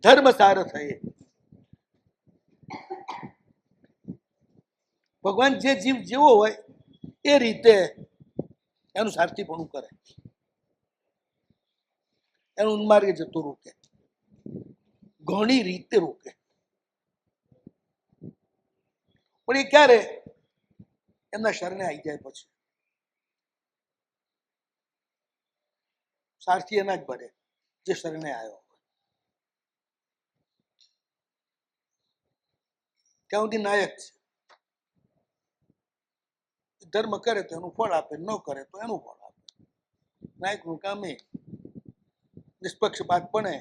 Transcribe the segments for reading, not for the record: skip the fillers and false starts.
ધર્મ સાર થયે. ભગવાન જે જીવ જેવો હોય એ રીતે એનું સારથીપણું કરે, એનું ઉન્માર્ગે જતું રોકે, ઘણી રીતે રોકે. પણ એ ક્યારે? એમના શરણે આવી જાય પછી. સારથી એના જ બને જે શરણે આવ્યો. ત્યાં સુધી નાયક છે. ધર્મ કરે તો એનું ફળ આપે, ન કરે તો એનું ફળ આપે. નાયકનું કામ એ નિષ્પક્ષપાતપણે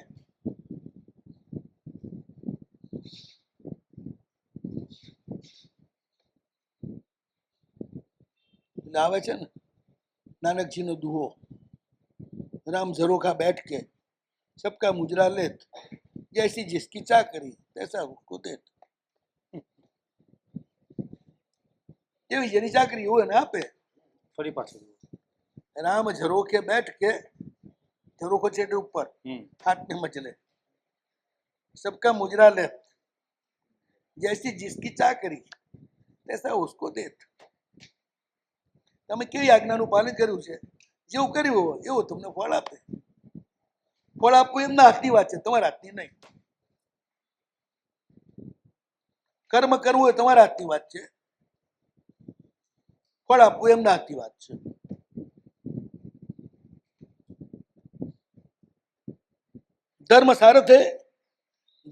આવે છે ને નાનકજીનો દુહો, રામ ઝરોખા बैठ के सबका मुजरा लेत, जैसी जिसकी चाकरी तैसा उसको देत. જેવી જેની ચાકરી હોય ને આપે. ફરી પાછું રામ ઝરોખે बैठ के, ઝરોખો છે એટલે ઉપર હાથ ને મચલે, सबका मुजरा लेत, जैसी जिसकी चाकरी तैसा उसको देत. તમે કેવી આજ્ઞાનું પાલન કર્યું છે, જેવું કર્યું હોય એવું તમને ફળ આપે. ફળ આપવું એમના હાથની વાત છે, તમારા હાથની નહીં. કર્મ કરવું હોય તમારા હાથની વાત છે, ફળ આપવું એમના હાથની વાત છે. ધર્મ સારથે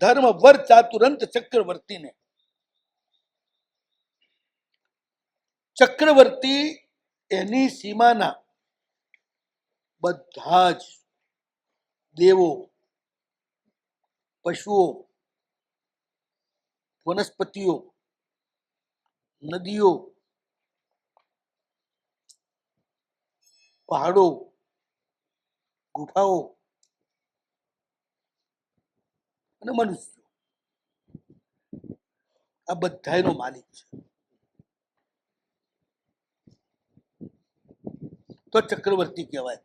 ધર્મ વર ચાતુરંત ચક્રવર્તીને. ચક્રવર્તી એની સીમાના બધા જ દેવો, પશુઓ, વનસ્પતિઓ, નદીઓ, પહાડો, ગુફાઓ અને મનુષ્યો, આ બધાનો માલિક છે. તો ચક્રવર્તી કહેવાય.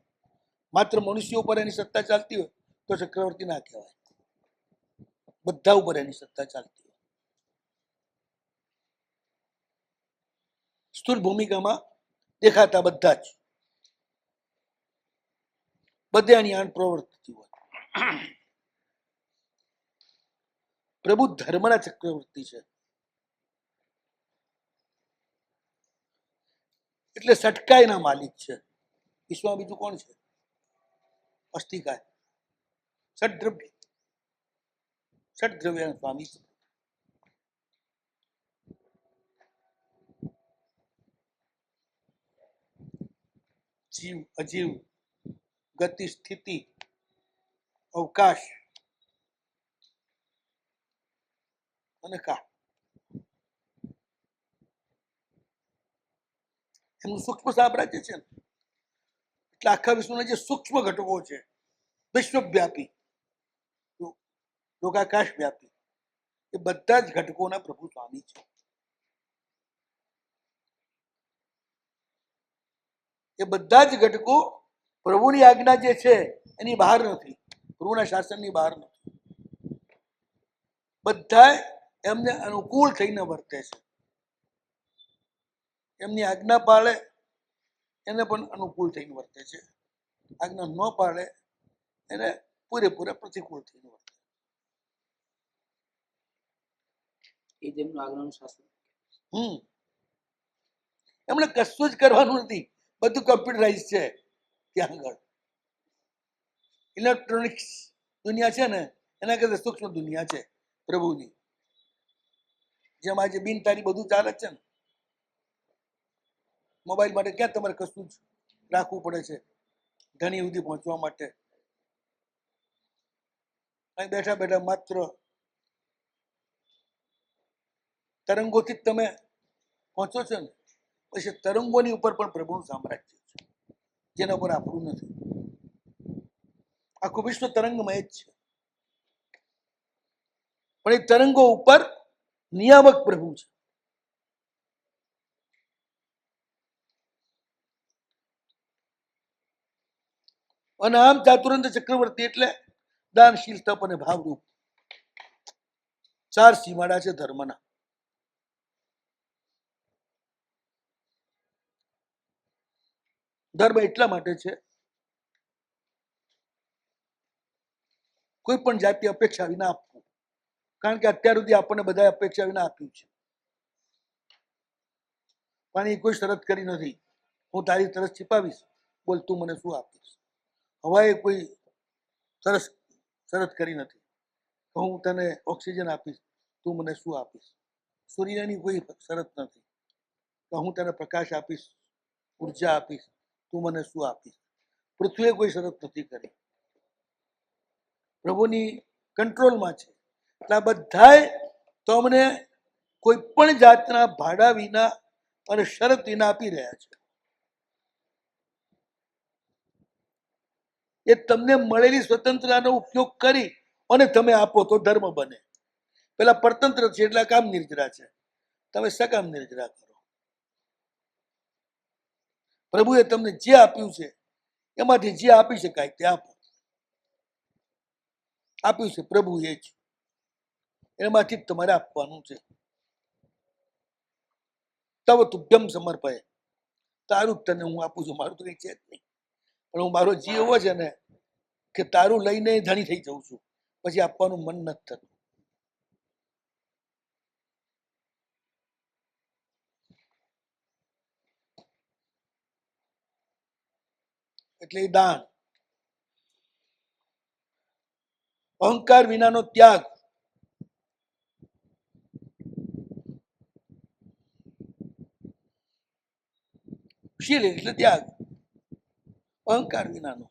માત્ર મનુષ્યો ઉપર એની સત્તા ચાલતી હોય તો ચક્રવર્તી ના કહેવાય. બધા ઉપર એની સત્તા ચાલતી હોય. સ્થૂળ ભૂમિકામાં દેખાતા બધા જ બધે એની આન પ્રવૃત્તિ હોય. પ્રભુ ધર્મના ચક્રવર્તી છે. એટલે સટકાયના માલિક છે. વિશ્વમાં બીજું કોણ છે? અસ્થિકાય. ષડદ્રવ્ય સ્વામી છે. જીવ, અજીવ, ગતિ, સ્થિતિ, અવકાશ અને કાળ. એમનું સૂક્ષ્મ સામ્રાજ્ય છે ને, એટલે આખા વિશ્વના જે સૂક્ષ્મ ઘટકો છે, વિશ્વવ્યાપી, લોકાકાશ વ્યાપી, એ બધા જ ઘટકોના પ્રભુ સ્વામી છે. એ બધા જ ઘટકો પ્રભુની આજ્ઞા જે છે એની બહાર નથી, પ્રભુના શાસનની બહાર નથી. બધા એમને અનુકૂળ થઈને વર્તે છે. એમની આજ્ઞા પાળે એને પણ અનુકૂળ થઈને વર્તે છે. આજ્ઞા ન પાળે એને પૂરેપૂરા પ્રતિકૂળ થઈને વર્તે. એ જેમનું આજ્ઞાનું શાસન. એમણે કશું જ કરવાનું નથી, બધું કમ્પ્યુટરાઇઝ છે. ત્યાં આગળ ઇલેક્ટ્રોનિક્સ દુનિયા છે ને એના કરતા સૂક્ષ્મ દુનિયા છે પ્રભુની. જેમ આજે બિન તારી બધું ચાલે છે ને, મોબાઈલ માટે ક્યાં તમારે કશું જ રાખવું પડે છે ધણી સુધી પહોંચવા માટે. અહીં બેઠા બેઠા માત્ર તરંગોથી જ તમે પહોંચો છો ને. પછી તરંગોની ઉપર પણ પ્રભુનું સામ્રાજ્ય છે, જેના પર આપણું નથી. આખું વિશ્વ તરંગમય જ છે, પણ એ તરંગો ઉપર નિયામક પ્રભુ છે. અને આમ ચાતુરંત ચક્રવર્તી એટલે દાનશીલ, તપ અને ભાવરૂપ 4 સીમાડા છે ધર્મના. ધર્મ એટલા માટે છે, કોઈ પણ જાતિ અપેક્ષા વિના આપવું. કારણ કે અત્યાર સુધી આપણને બધા અપેક્ષા વિના આપ્યું છે, પણ એ કોઈ શરત કરી નથી. હું તારી તરસ છીપાવીશ, બોલ તું મને શું આપીશ. હવાએ કોઈ શરત કરી નથી, હું તને ઓક્સિજન આપીશ, તું મને શું આપીશ. સૂર્યની કોઈ શરત નથી કે હું તને પ્રકાશ આપીશ, ઉર્જા આપીશ, તું મને શું આપીશ. પૃથ્વીએ કોઈ શરત નથી કરી, પ્રભુની કંટ્રોલમાં છે. એટલે આ બધાય તમને કોઈ પણ જાતના ભાડા વિના અને શરત વિના આપી રહ્યા છે. એ તમને મળેલી સ્વતંત્રતાનો ઉપયોગ કરી અને તમે આપો તો ધર્મ બને. પેલા પરતંત્ર છે એટલે કામ નિર્જરા છે, તમે સકામ નિર્જરા કરો. પ્રભુએ તમને જે આપ્યું છે એમાંથી જે આપી શકાય તે આપો. આપ્યું છે પ્રભુએ જ, એમાંથી જ તમારે આપવાનું છે. તવ તુભ્યમ સમર્પય, તારું જ તને હું આપું છું, મારું તો કઈ છે જ નહીં. પણ હું મારો જીવ એવો છે ને કે તારું લઈને ધણી થઈ જઉં છું, પછી આપવાનું મન નથી થતું. એટલે એ દાન. અહંકાર વિનાનો ત્યાગ. શીલ એટલે ત્યાગ, અહંકાર વિનાનો.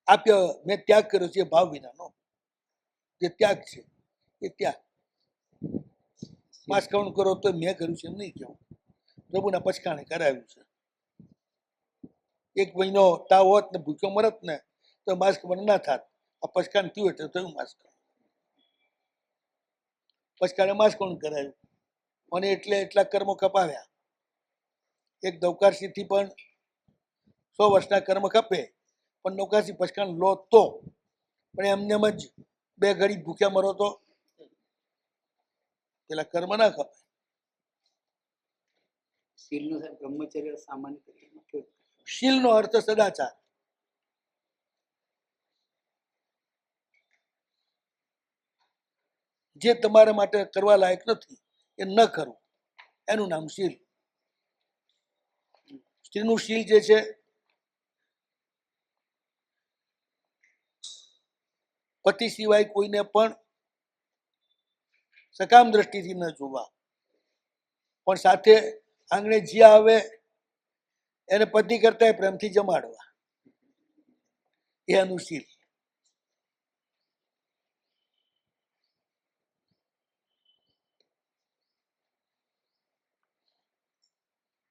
આપ્ય મેં ત્યાગ કર્યો છે ભાવ વિનાનો, જે ત્યાગ છે એ ત્યાગ. માસ્કવણ કરો તો મેં કર્યું છે એમ નહીં કેવું, પ્રભુના પચકાણે કરાવ્યું છે. 1 મહિનો તાવ હોત ને ભૂખ્યો મરત ને તો માસ્ક પણ ના થાત. આ પચકાણ થયું એટલે થયું માસ્ક. પચકાણે માસ્કવણ કરાવ્યું અને એટલે એટલા કર્મો કપાવ્યા. એક નૌકારસીથી પણ 100 વર્ષના કર્મ કપે, પણ નૌકારસી પચકાણ લો તો. પણ એમને જ 2 ઘડી ભૂખ્યા મરો તો પેલા કર્મ ના કપે. શીલનો બ્રહ્મચર્ય સામાન્ય તરીકે શીલનો અર્થ સદાચાર. જે તમારા માટે કરવા લાયક નથી એ ન કરવું, એનું નામ શીલ. સ્ત્રીનું શીલ જે છે પતિ સિવાય કોઈને પણ સકામ દ્રષ્ટિથી ન જોવા, પણ સાથે આંગણે જે આવે એને પતિ કરતા પ્રેમથી જમાડવા, એ એનું શીલ.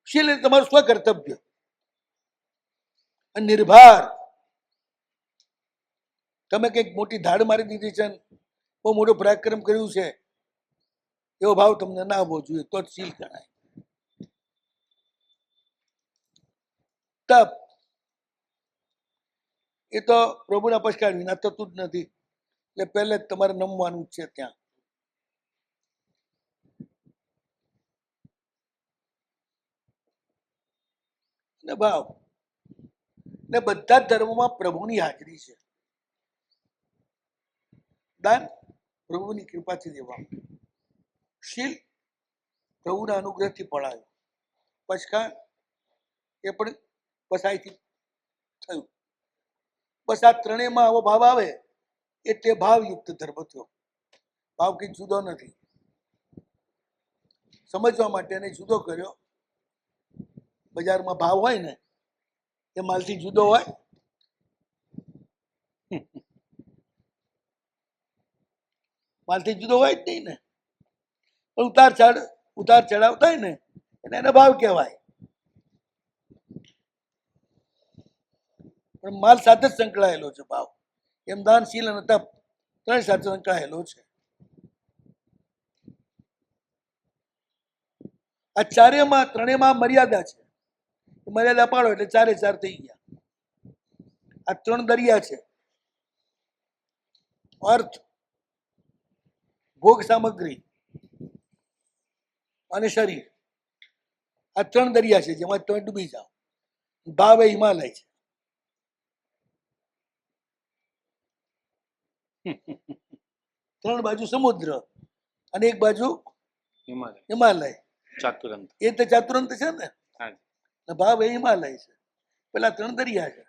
શીલ એટલે તમારું સ્વકર્તવ્ય. નિર્ભાર. તમે કંઈક મોટી ધાડ મારી દીધી છે, બહુ મોટો પરાક્રમ કર્યું છે, એવો ભાવ તમને ના આવવો જોઈએ, તો જ શીલ ગણાય. તપ એ તો પ્રભુના પછાડ વિના થતું જ નથી, એટલે પહેલે જ તમારે નમવાનું જ છે ત્યાં. ને ભાવ ને બધા જ ધર્મોમાં પ્રભુની હાજરી છે. દાન પ્રભુની કૃપાથી દેવાનું, શીલ પ્રભુના અનુગ્રહથી પડાયું, પછકાણ એ પણ પસાઈથી થયું. બસ આ ત્રણેયમાં આવો ભાવ આવે એટલે ભાવયુક્ત ધર્મ થયો. ભાવ કંઈ જુદો નથી, સમજવા માટે એને જુદો કર્યો. બજારમાં ભાવ હોય ને એ માલથી જુદો હોય, માલથી જુદો હોય જ નહીં ને. પણ ઉતાર ચઢાવ થાય ને એટલે એને ભાવ કહેવાય. પણ માલ સાથે જ સંકળાયેલો છે ભાવ. એમ દાન, શીલ અને તપ ત્રણેય સાથે સંકળાયેલો છે. આ ત્રણેયમાં મર્યાદા છે. મર્યાદા પાડો એટલે 4 4 થઈ ગયા. આ 3 દરિયા છે, અર્થ, ભોગ સામગ્રી અને શરીર, આ 3 દરિયા છે જેમાં તમે ડૂબી જાઓ. ભાવ એ હિમાલય છે. ત્રણ બાજુ સમુદ્ર અને એક બાજુ હિમાલય. ચાતુરંત. એ તો ચાતુરંત છે ને. ભાવ એ હિમાલય છે. પેલા 3 દરિયા છે.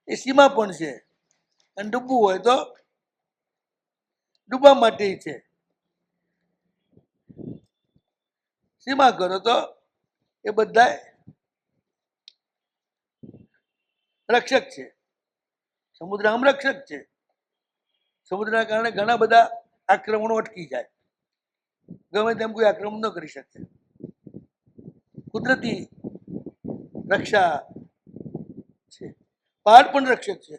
એ સીમા પણ છે. અને ડૂબવું હોય તો ડૂબવા માટે છે. સીમા કરો તો એ બધા રક્ષક છે. સમુદ્ર આમ રક્ષક છે. સમુદ્રના કારણે ઘણા બધા આક્રમણો અટકી જાય. ગમે તેમ કોઈ આક્રમણ ન કરી શકે. કુદરતી રક્ષા છે. પહાડ પણ રક્ષક છે.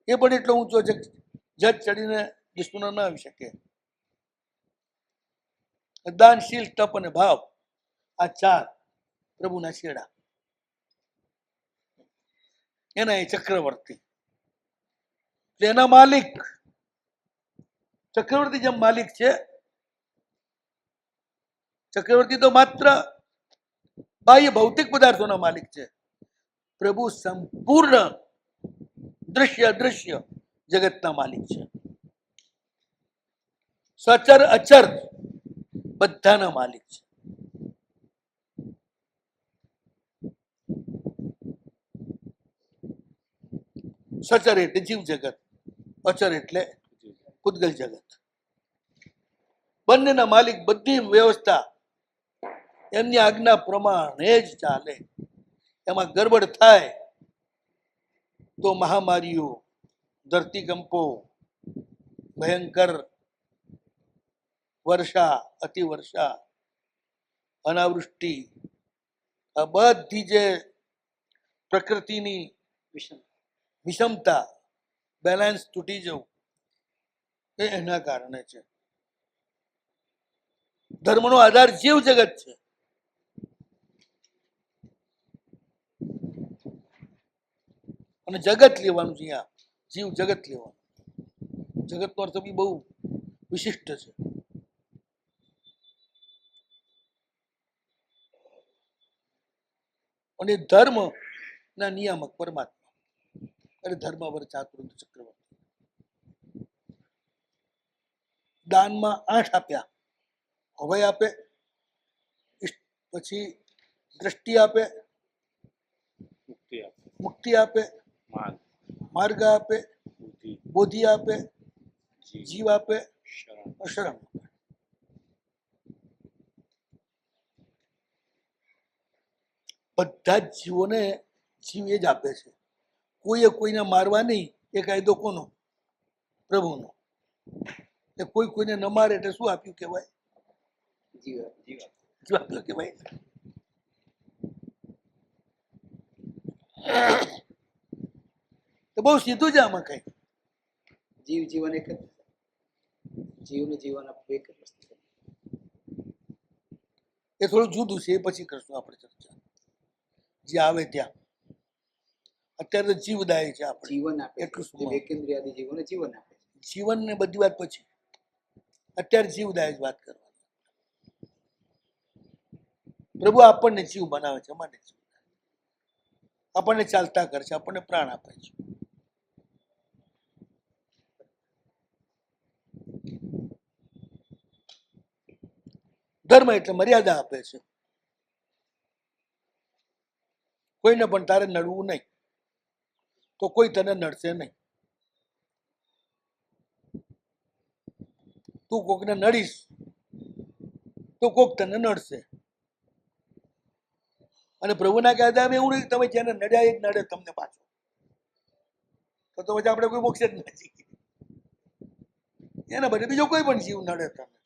એ પણ એટલો ઊંચો છે જજ ચડીને દુશ્મનો ન આવી શકે. દાનશીલ, તપ અને ભાવ, આ 4 પ્રભુના છેડા. એના એ ચક્રવર્તી, એના માલિક. ચક્રવર્તી જેમ માલિક છે, ચક્રવર્તી તો માત્ર બાહ્ય ભૌતિક પદાર્થોના માલિક છે. પ્રભુ સંપૂર્ણ દૃશ્ય અદૃશ્ય જગતના માલિક છે. સચર અચર બધાના માલિક છે. સચર એટલે જીવ જગત, અચર એટલે પૂતગલ જગત. બંનેના માલિક. બધી વ્યવસ્થા એમની આજ્ઞા પ્રમાણે જ ચાલે. એમાં ગરબડ થાય તો મહામારીઓ, ધરતીકંપો, ભયંકર વર્ષા, અતિવર્ષા, અનાવૃષ્ટિ, આ બધી જે પ્રકૃતિની વિષમતા, બેલેન્સ તૂટી જવું, એ એના કારણે છે. ધર્મનો આધાર જીવ જગત છે. અને જગત લેવાનું છે. અહીંયા જીવ જગત લેવાનું. જગતનો અર્થ બી બહુ વિશિષ્ટ છે. અને ધર્મ ના નિયામક પરમાત્મા. અને ધર્મ વર ચાતુરંત ચક્રવર્તી. દાનમાં 8 આપ્યા. અભય આપે, પછી દ્રષ્ટિ આપે, મુક્તિ આપે, માર્ગ આપે, બોધિ આપે, જીવ આપે, શરણ. બધા જ જીવોને જીવ એ જ આપે છે. કોઈએ કોઈને મારવા નહીં. એ કાયદો કોનો? પ્રભુનો. કોઈ કોઈને ન મારે એટલે શું આપ્યું કહેવાય? જીવ આપ્યો કહેવાય. તો બહુ સીધું છે આમાં કઈ. જીવ જીવન એક જ. જીવને જીવન આપવું એક જ વસ્તુ છે. એ થોડું જુદું છે. એ પછી કરશું આપણે ચર્ચા, જે આવે ત્યાં. અત્યારે તો જીવદાય છે. આપણે જીવન આપે એટલું છે. વેકેન્દ્રિયાદી જીવોને જીવન આપે છે. જીવન ને બધી વાત પછી. અત્યારે જીવદાય જ વાત કરવાની. પ્રભુ આપણને જીવ બનાવે છે. અમારે જીવ આપણને ચાલતા કરે છે. આપણને પ્રાણ આપે છે. ધર્મ એટલે મર્યાદા આપે છે. કોઈને પણ તારે નડવું નહીં તો કોઈ તને નડશે નહીં. તું કોકને નડીશ તો કોક તને નડશે. અને પ્રભુના કાયદામાં એવું નહીં તમે જેને નડ્યા એ જ નડે તમને પાછો. તો પછી આપણે કોઈ મોક્ષ જ નથી. એના બદલે બીજો કોઈ પણ જીવ નડે તમને.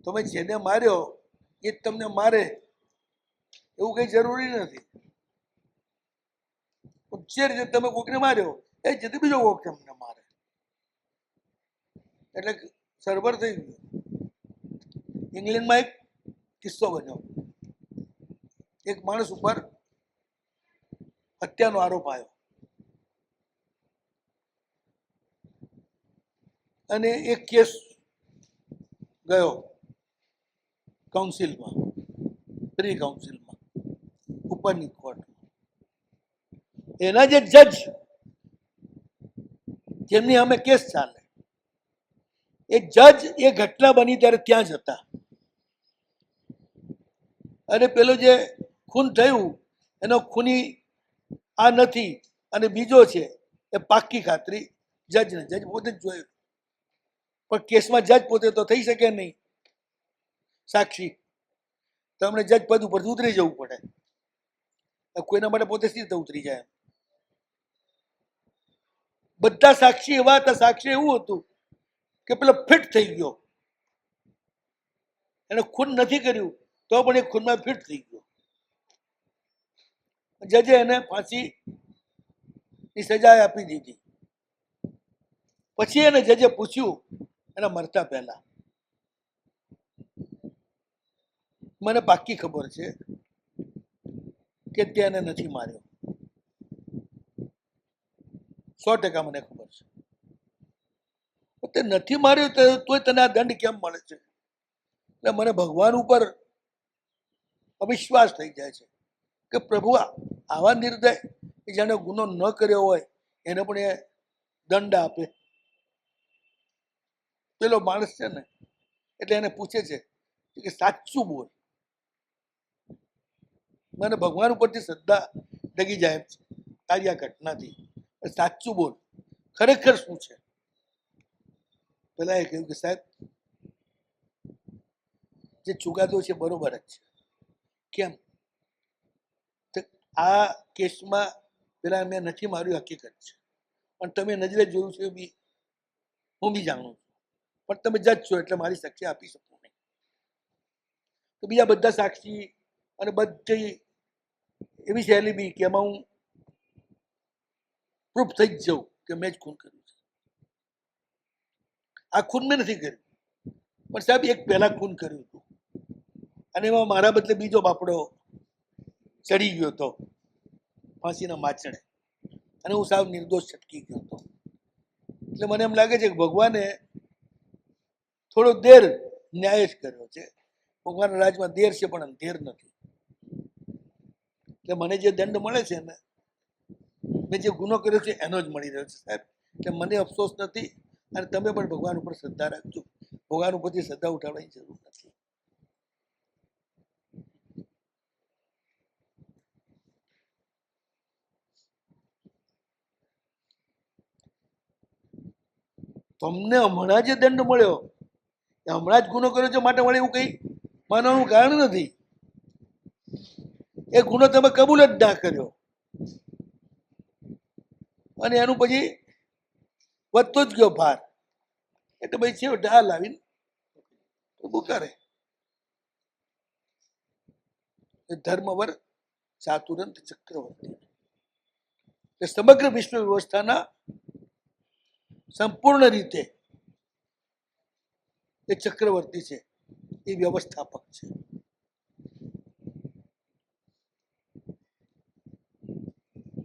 તમે જેને માર્યો એ જ તમને મારે એવું કઈ જરૂરી નથી. જે રીતે તમે કોકને માર્યો એ જ રીતે બીજો કોક તમને મારે એટલે સરભર થઈ ગયું. ઇંગ્લેન્ડમાં એક કિસ્સો બન્યો. એક માણસ ઉપર હત્યાનો આરોપ આવ્યો અને એક કેસ ગયો કાઉન્સિલમાં, પ્રી કાઉન્સિલમાં, ઉપરની કોર્ટ. એના જે જજ જેમની અમે કેસ ચાલે, એ જજ એ ઘટના બની ત્યારે ત્યાં જ હતા. અને પેલો જે ખૂન થયું એનો ખૂની આ નથી અને બીજો છે એ પાક્કી ખાતરી જજને, જજ પોતે જ જોયું. પણ કેસમાં જજ પોતે તો થઈ શકે નહીં, સાક્ષી. તો અમને જજ પદ ઉપરથી ઉતરી જવું પડે. કોઈના માટે પોતે સી રીતે ઉતરી જાય? બધા સાક્ષી એવા હતા, સાક્ષી એવું હતું કે પેલો ફિટ થઈ ગયો, એને ખૂન નથી કર્યું તો પણ એ ખૂનમાં ફિટ થઈ ગયો. જજે એને ફાંસીની સજા આપી દીધી. પછી એને જજે પૂછ્યું એના મરતા પહેલા, મને પાક્કી ખબર છે કે તે એને નથી માર્યો, 100% મને ખબર છે. તે નથી માર્યો તોય તને આ દંડ કેમ મળે છે? એટલે મને ભગવાન ઉપર અવિશ્વાસ થઈ જાય છે કે પ્રભુ આવા નિર્દય જેને ગુનો ન કર્યો હોય એને પણ એ દંડ આપે. પેલો માણસ છે ને એટલે એને પૂછે છે કે સાચું બોલ. મને ભગવાન ઉપરથી શ્રદ્ધા ડગી જાય છે તારી આ ઘટનાથી. સાચું બોલ, ખરેખર શું છે? પેલા એ કહ્યું કે સાહેબ, જે ચુકાદો છે બરોબર જ છે. કેમ? આ કેસમાં પેલા મેં નથી માર્યું, હકીકત છે. પણ તમે નજરે જોયું છે બી, હું બી જાણું છું. પણ તમે જજ છો એટલે મારી સાક્ષી આપી શકું નહીં. તો બીજા બધા સાક્ષી અને બધી એવી શૈલી બી કે એમાં હું પ્રૂફ થઈ જ જાઉં કે મેં જ ખૂન કર્યું છે. આ ખૂન મેં નથી કર્યું, પણ સાહેબ એક પહેલા ખૂન કર્યું હતું અને એમાં મારા બદલે બીજો બાપડો ચડી ગયો હતો ફાંસીના માચડે અને હું સાવ નિર્દોષ છટકી ગયો હતો. એટલે મને એમ લાગે છે કે ભગવાને થોડો દેર ન્યાય જ કર્યો છે. ભગવાનના રાજમાં દેર છે પણ અંધેર નથી. એટલે મને જે દંડ મળે છે ને, મેં જે ગુનો કર્યો છે એનો જ મળી રહ્યો છે સાહેબ. એટલે મને અફસોસ નથી અને તમે પણ ભગવાન ઉપર શ્રદ્ધા રાખજો. ભગવાન ઉપરથી શ્રદ્ધા ઉઠાવવાની જરૂર નથી. તમને હમણાં જે દંડ મળ્યો એ હમણાં જ ગુનો કર્યો છે માટે મળે એવું કઈ માનવાનું કારણ નથી. એ ગુનો તમે કબૂલ જ ના કર્યો અને એનું પછી વધતો જ ગયો ભાર. એટલે ભાઈ છેવટે આ લાવીને કરે ધર્મવર ચાતુરંત ચક્રવર્તી. એ સમગ્ર વિશ્વ વ્યવસ્થાના સંપૂર્ણ રીતે એ ચક્રવર્તી છે, એ વ્યવસ્થાપક છે.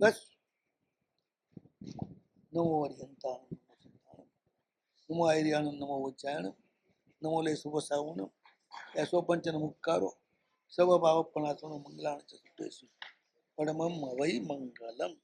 બસ. નમો હરિહંતાણમ, નમો આયર્યાણમ, નમો વજ્જાયણમ, નમો લે શુભ સાવણમ, એસો પંચન મુક્કારો સવ ભાવ પણાસનો મંગલાણ ચતુર્દશી પરમમ વૈ મંગલમ.